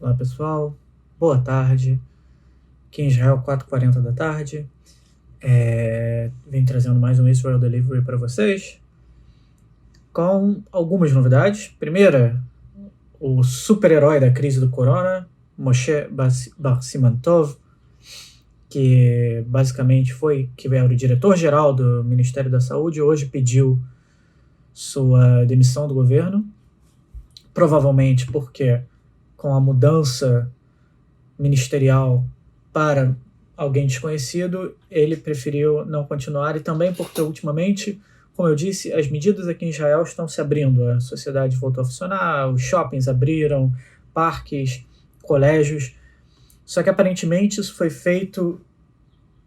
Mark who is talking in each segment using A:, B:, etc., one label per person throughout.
A: Olá pessoal, boa tarde. Aqui em Israel, 4h40 da tarde. Vim trazendo mais um Israel Delivery para vocês, com algumas novidades. Primeira, o super-herói da crise do corona, Moshe Bar Siman Tov, que basicamente que era o diretor-geral do Ministério da Saúde, hoje pediu sua demissão do governo, provavelmente porque com a mudança ministerial para alguém desconhecido, ele preferiu não continuar, e também porque ultimamente, como eu disse, as medidas aqui em Israel estão se abrindo, a sociedade voltou a funcionar, os shoppings abriram, parques, colégios, só que aparentemente isso foi feito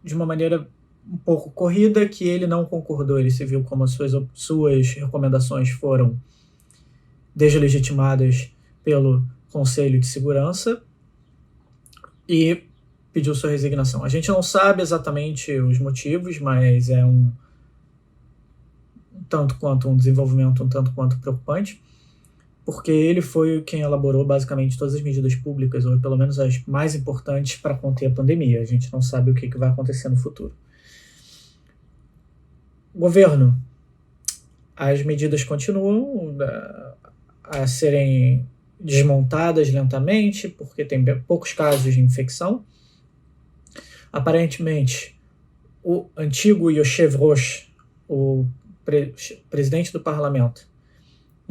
A: de uma maneira um pouco corrida, que ele não concordou, ele se viu como as suas recomendações foram deslegitimadas pelo Conselho de Segurança e pediu sua resignação. A gente não sabe exatamente os motivos, mas é um tanto quanto um desenvolvimento um tanto quanto preocupante, porque ele foi quem elaborou basicamente todas as medidas públicas, ou pelo menos as mais importantes para conter a pandemia. A gente não sabe o que vai acontecer no futuro. Governo. As medidas continuam a serem desmontadas lentamente, porque tem poucos casos de infecção. Aparentemente, o antigo Yoshev-Rosh, o presidente do parlamento,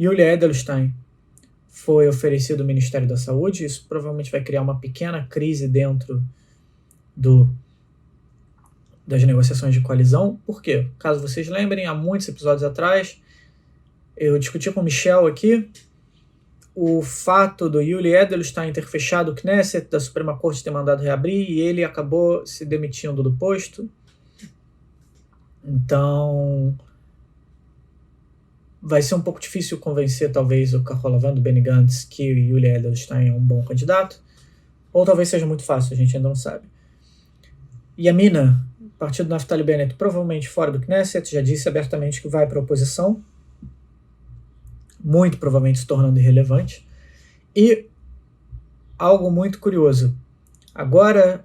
A: Yuli Edelstein, foi oferecido ao Ministério da Saúde. Isso provavelmente vai criar uma pequena crise dentro das negociações de coalizão. Por quê? Caso vocês lembrem, há muitos episódios atrás, eu discuti com o Michel aqui o fato do Yuli Edelstein ter fechado o Knesset, da Suprema Corte ter mandado reabrir, e ele acabou se demitindo do posto. Então, vai ser um pouco difícil convencer, talvez, o Kahol-Lavan do Benny Gantz que o Yuli Edelstein é um bom candidato, ou talvez seja muito fácil, a gente ainda não sabe. Yamina, partido do Naftali Bennett, provavelmente fora do Knesset, já disse abertamente que vai para a oposição, muito provavelmente se tornando irrelevante. E algo muito curioso, agora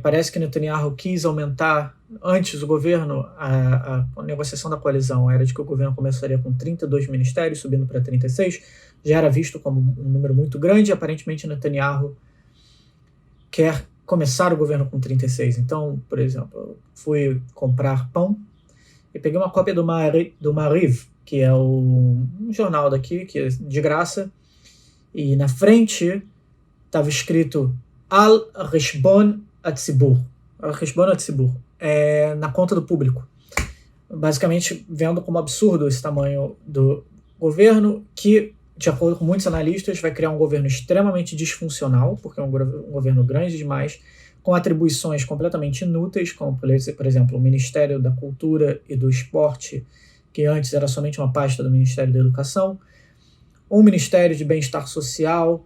A: parece que Netanyahu quis aumentar, antes o governo, a negociação da coalizão era de que o governo começaria com 32 ministérios, subindo para 36, já era visto como um número muito grande, e aparentemente Netanyahu quer começar o governo com 36. Então, por exemplo, eu fui comprar pão e peguei uma cópia do Mariv, que é um jornal daqui, que é de graça, e na frente estava escrito Al Reshbon Hatzibur, na conta do público. Basicamente, vendo como absurdo esse tamanho do governo, que, de acordo com muitos analistas, vai criar um governo extremamente disfuncional, porque é um governo grande demais, com atribuições completamente inúteis, como, por exemplo, o Ministério da Cultura e do Esporte, que antes era somente uma pasta do Ministério da Educação, um Ministério de Bem-Estar Social,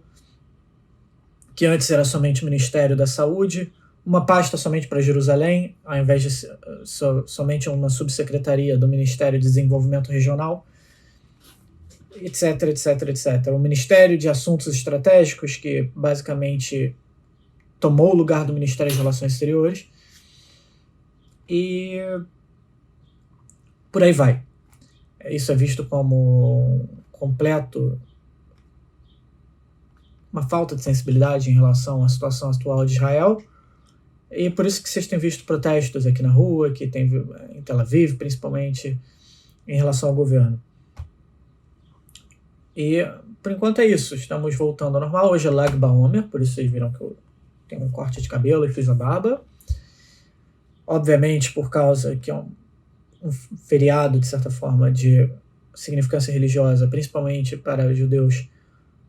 A: que antes era somente o Ministério da Saúde, uma pasta somente para Jerusalém, ao invés de somente uma subsecretaria do Ministério de Desenvolvimento Regional, etc, etc, etc. O Ministério de Assuntos Estratégicos, que basicamente tomou o lugar do Ministério de Relações Exteriores, e por aí vai. Isso é visto como uma falta de sensibilidade em relação à situação atual de Israel, e por isso que vocês têm visto protestos aqui na rua, que tem em Tel Aviv, principalmente, em relação ao governo. E, por enquanto, é isso. Estamos voltando ao normal. Hoje é Lag BaOmer, por isso vocês viram que eu tenho um corte de cabelo e fiz a barba. Obviamente, por causa que é um feriado, de certa forma, de significância religiosa, principalmente para judeus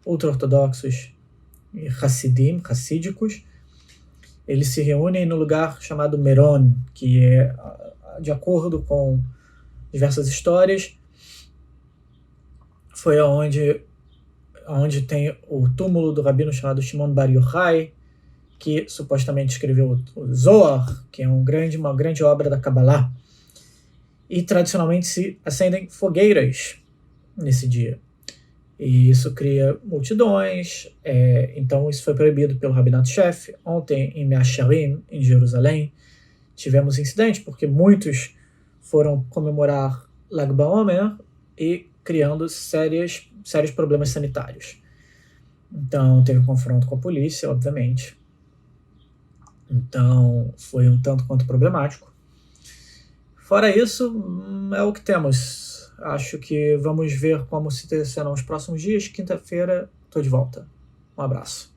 A: ultra-ortodoxos e hassídicos, eles se reúnem no lugar chamado Meron, que é, de acordo com diversas histórias, foi onde tem o túmulo do rabino chamado Shimon Bar Yochai, que supostamente escreveu o Zohar, que é uma grande obra da Kabbalah. E tradicionalmente se acendem fogueiras nesse dia. E isso cria multidões, então isso foi proibido pelo Rabinato-chefe. Ontem, em Mea Shearim, em Jerusalém, tivemos incidentes, porque muitos foram comemorar Lag BaOmer e criando sérios problemas sanitários. Então, teve um confronto com a polícia, obviamente. Então, foi um tanto quanto problemático. Fora isso, é o que temos. Acho que vamos ver como se serão os próximos dias. Quinta-feira, estou de volta. Um abraço.